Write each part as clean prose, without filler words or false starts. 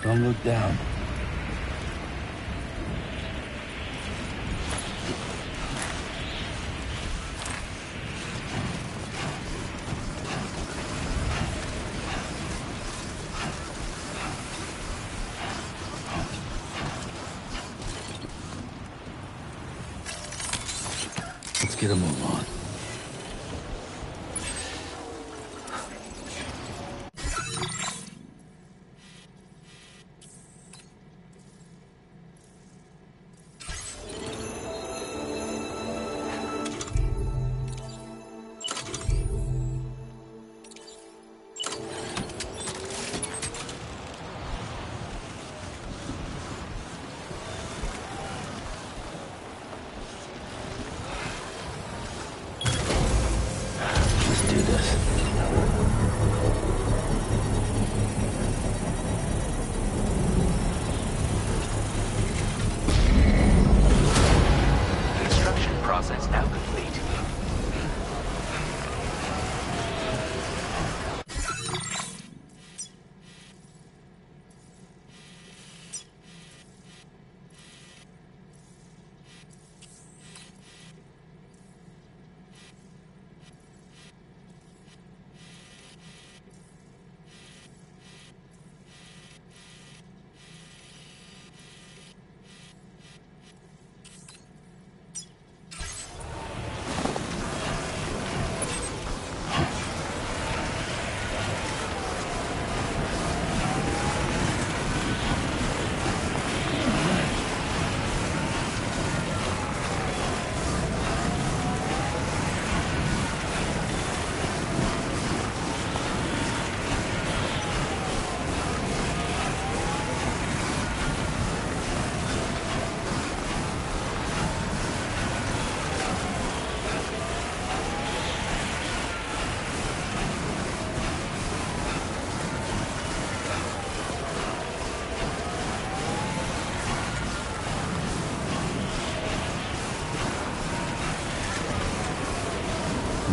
Don't look down. Let's get a move on.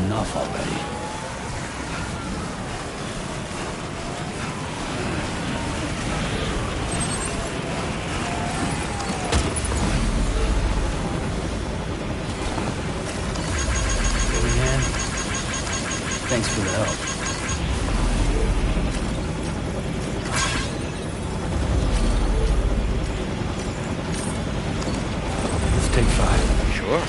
Enough already. Going in. Thanks for the help. Let's take 5. Sure.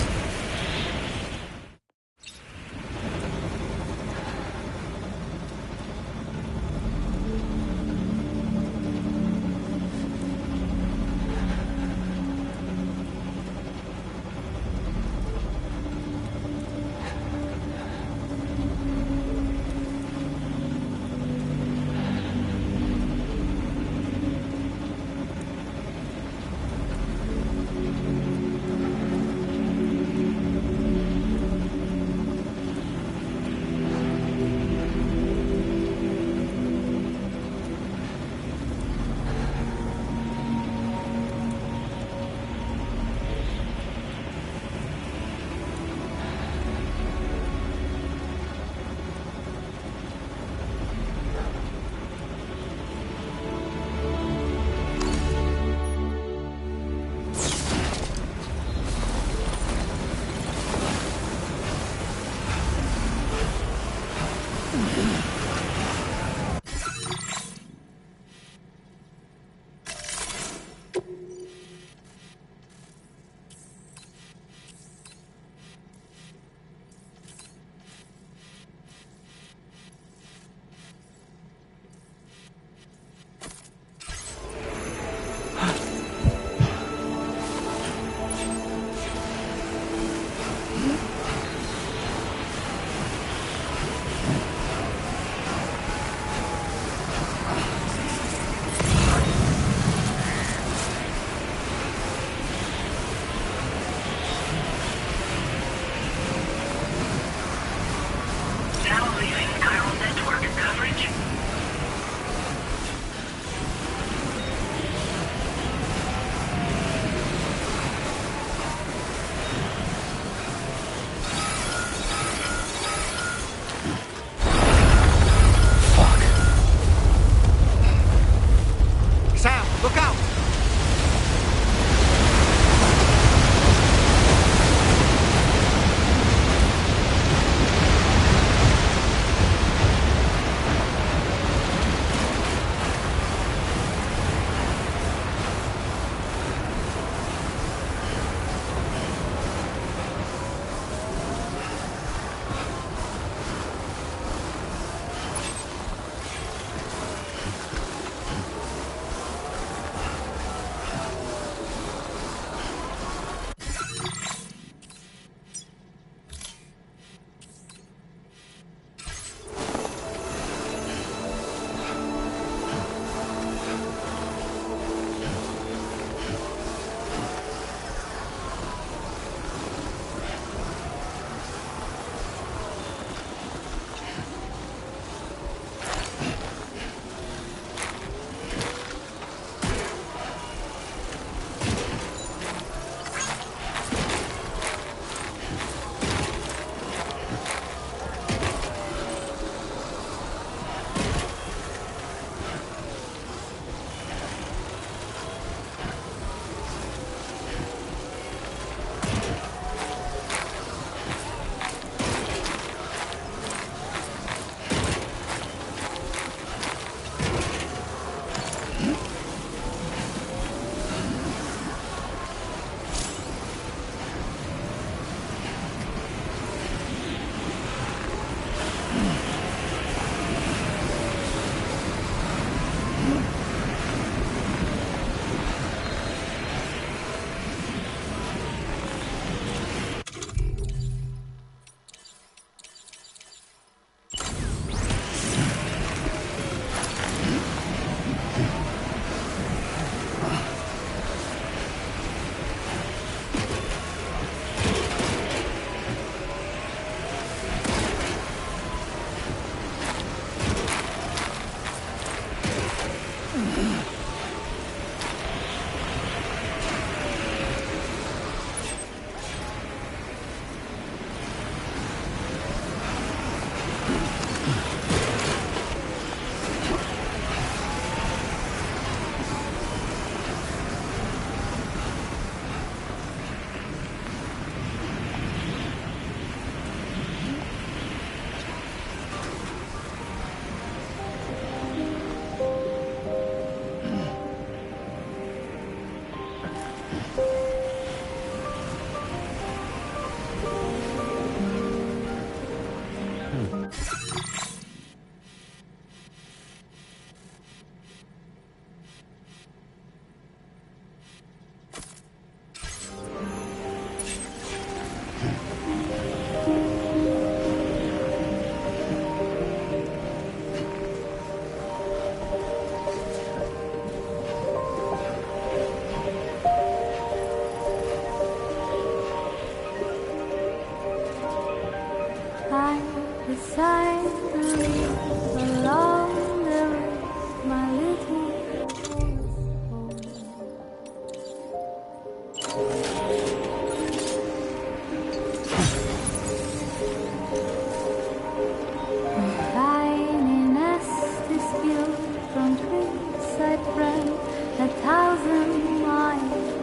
1,000 miles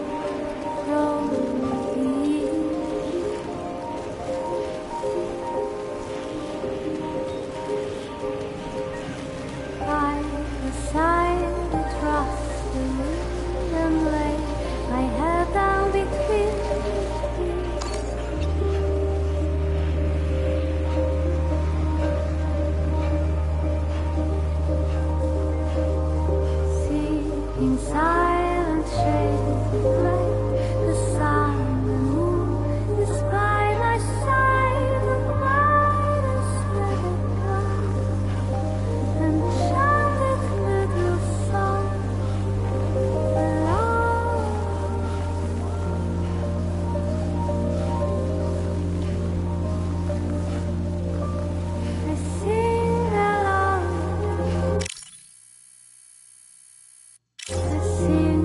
from here. By the side, I trust the wind and lay my head down between in silent shades like the sun and moon is by my side, the brightest never come and chanted little song alone. I sing along. I sing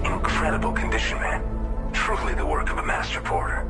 Incredible condition, man. Truly the work of a master porter.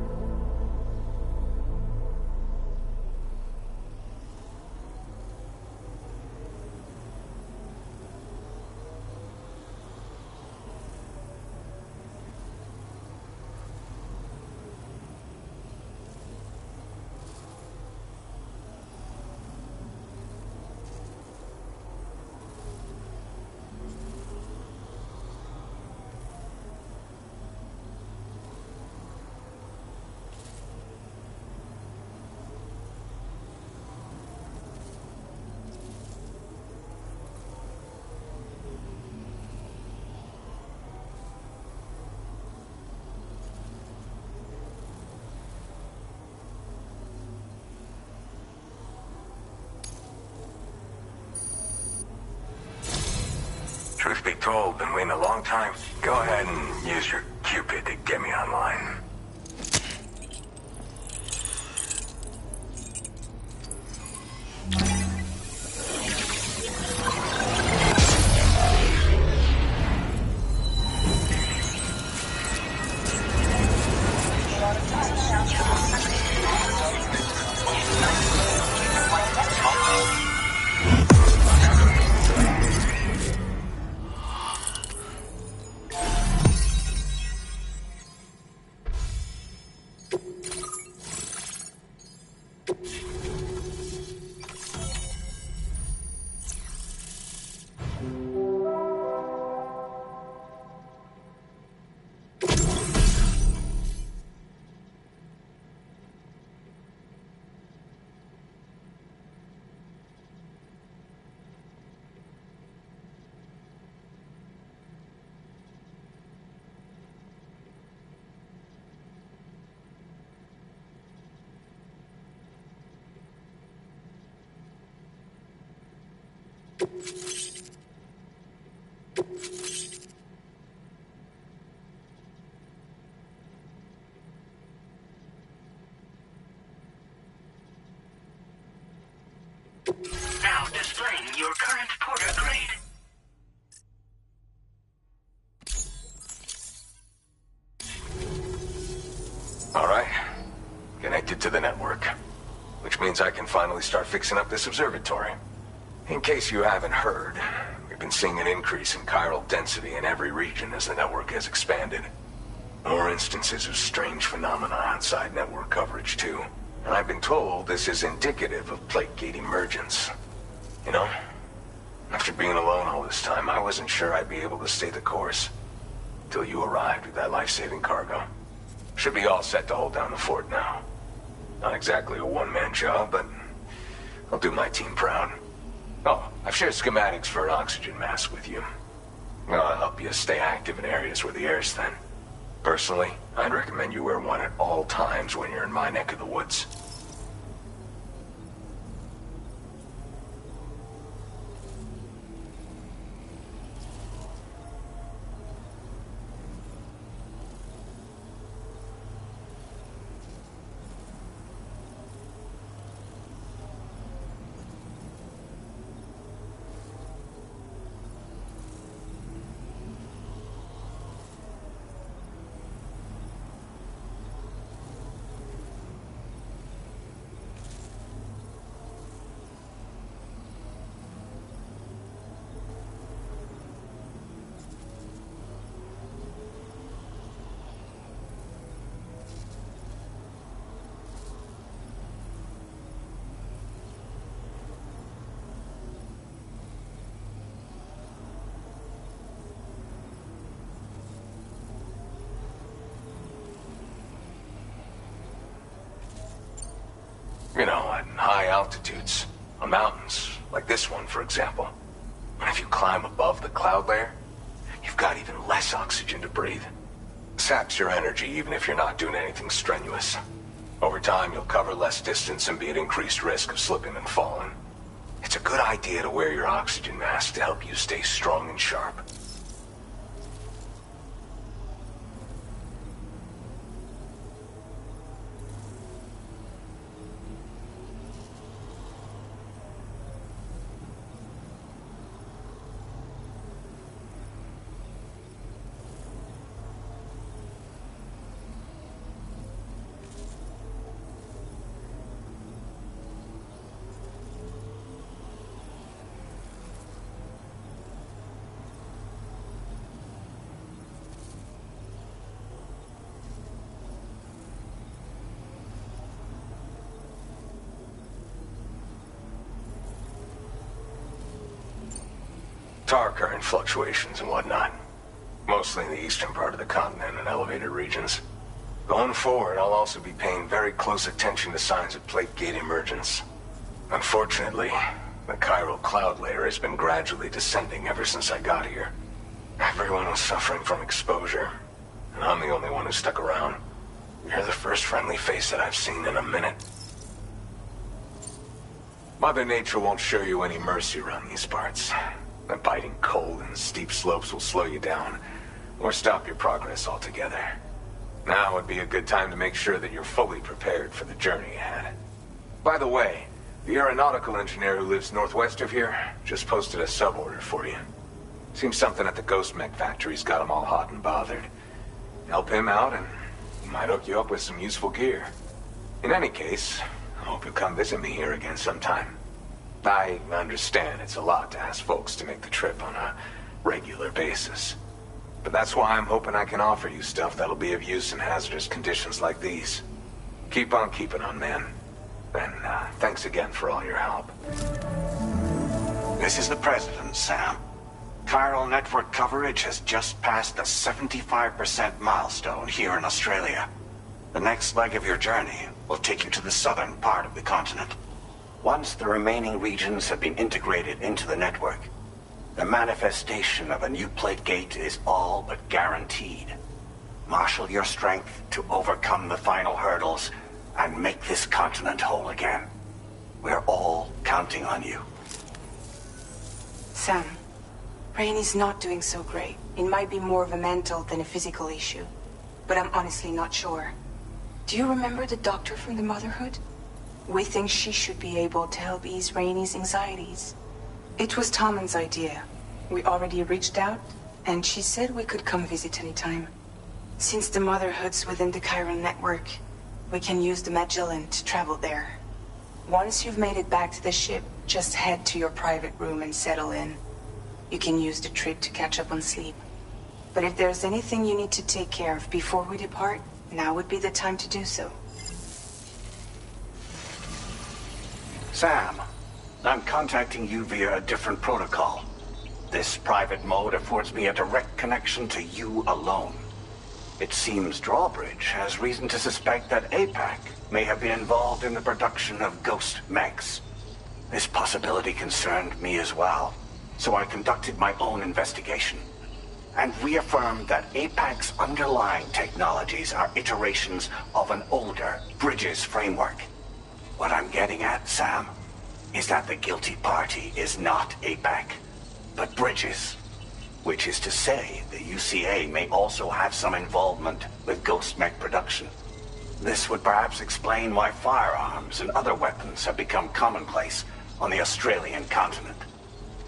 Truth be told, been waiting a long time. Go ahead and use your Cupid to get me online. Now displaying your current porter grade. All right. Connected to the network. Which means I can finally start fixing up this observatory. In case you haven't heard, we've been seeing an increase in chiral density in every region as the network has expanded. More instances of strange phenomena outside network coverage, too. And I've been told this is indicative of plate gate emergence. You know, after being alone all this time, I wasn't sure I'd be able to stay the course. Till you arrived with that life-saving cargo. Should be all set to hold down the fort now. Not exactly a one-man job, but I'll do my team proud. Oh, I've shared schematics for an oxygen mask with you. I'll help you stay active in areas where the air's thin. Personally, I'd recommend you wear one at all times when you're in my neck of the woods. You know, at high altitudes, on mountains, like this one, for example. And if you climb above the cloud layer, you've got even less oxygen to breathe. Saps your energy even if you're not doing anything strenuous. Over time, you'll cover less distance and be at increased risk of slipping and falling. It's a good idea to wear your oxygen mask to help you stay strong and sharp. Tar current fluctuations and whatnot. Mostly in the eastern part of the continent and elevated regions. Going forward, I'll also be paying very close attention to signs of plate gate emergence. Unfortunately, the chiral cloud layer has been gradually descending ever since I got here. Everyone was suffering from exposure, and I'm the only one who stuck around. You're the first friendly face that I've seen in a minute. Mother Nature won't show you any mercy around these parts. The biting cold and steep slopes will slow you down, or stop your progress altogether. Now would be a good time to make sure that you're fully prepared for the journey ahead. By the way, the aeronautical engineer who lives northwest of here just posted a sub-order for you. Seems something at the Ghost Mech factory's got him all hot and bothered. Help him out and he might hook you up with some useful gear. In any case, I hope you'll come visit me here again sometime. I understand it's a lot to ask folks to make the trip on a regular basis. But that's why I'm hoping I can offer you stuff that'll be of use in hazardous conditions like these. Keep on keeping on, man. And thanks again for all your help. This is the President, Sam. Chiral network coverage has just passed the 75% milestone here in Australia. The next leg of your journey will take you to the southern part of the continent. Once the remaining regions have been integrated into the network, the manifestation of a new plate gate is all but guaranteed. Marshal your strength to overcome the final hurdles and make this continent whole again. We're all counting on you. Sam, Rainey's not doing so great. It might be more of a mental than a physical issue, but I'm honestly not sure. Do you remember the doctor from the Motherhood? We think she should be able to help ease Rainey's anxieties. It was Tommen's idea. We already reached out, and she said we could come visit anytime. Since the Motherhood's within the Chiron network, we can use the Magellan to travel there. Once you've made it back to the ship, just head to your private room and settle in. You can use the trip to catch up on sleep. But if there's anything you need to take care of before we depart, now would be the time to do so. Sam, I'm contacting you via a different protocol. This private mode affords me a direct connection to you alone. It seems Drawbridge has reason to suspect that APAC may have been involved in the production of ghost mechs. This possibility concerned me as well, so I conducted my own investigation. and reaffirmed that APAC's underlying technologies are iterations of an older Bridges framework. What I'm getting at, Sam, is that the guilty party is not APAC, but Bridges. Which is to say, the UCA may also have some involvement with Ghost Mech production. This would perhaps explain why firearms and other weapons have become commonplace on the Australian continent.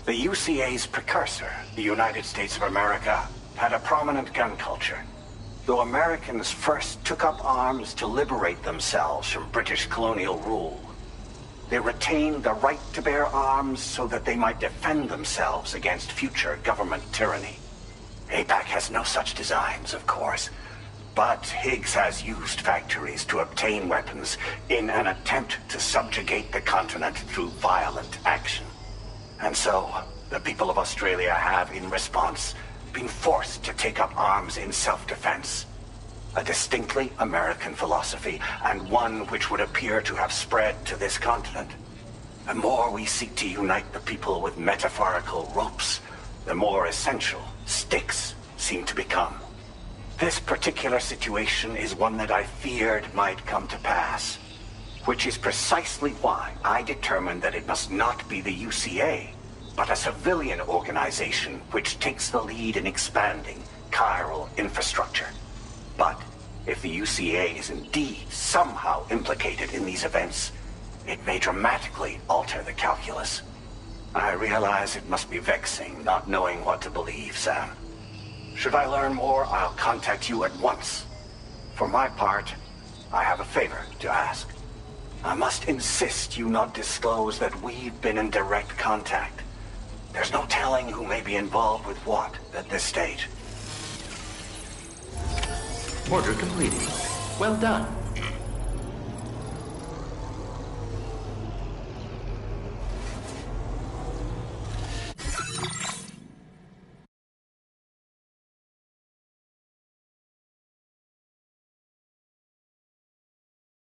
The UCA's precursor, the United States of America, had a prominent gun culture. Though Americans first took up arms to liberate themselves from British colonial rule, they retained the right to bear arms so that they might defend themselves against future government tyranny. APAC has no such designs, of course, but Higgs has used factories to obtain weapons in an attempt to subjugate the continent through violent action. And so, the people of Australia have, in response, been forced to take up arms in self-defense. A distinctly American philosophy, and one which would appear to have spread to this continent. The more we seek to unite the people with metaphorical ropes, the more essential sticks seem to become. This particular situation is one that I feared might come to pass, which is precisely why I determined that it must not be the UCA, but a civilian organization which takes the lead in expanding chiral infrastructure. But if the UCA is indeed somehow implicated in these events, it may dramatically alter the calculus. I realize it must be vexing not knowing what to believe, Sam. Should I learn more, I'll contact you at once. For my part, I have a favor to ask. I must insist you not disclose that we've been in direct contact. There's no telling who may be involved with what at this stage. Order completed. Well done.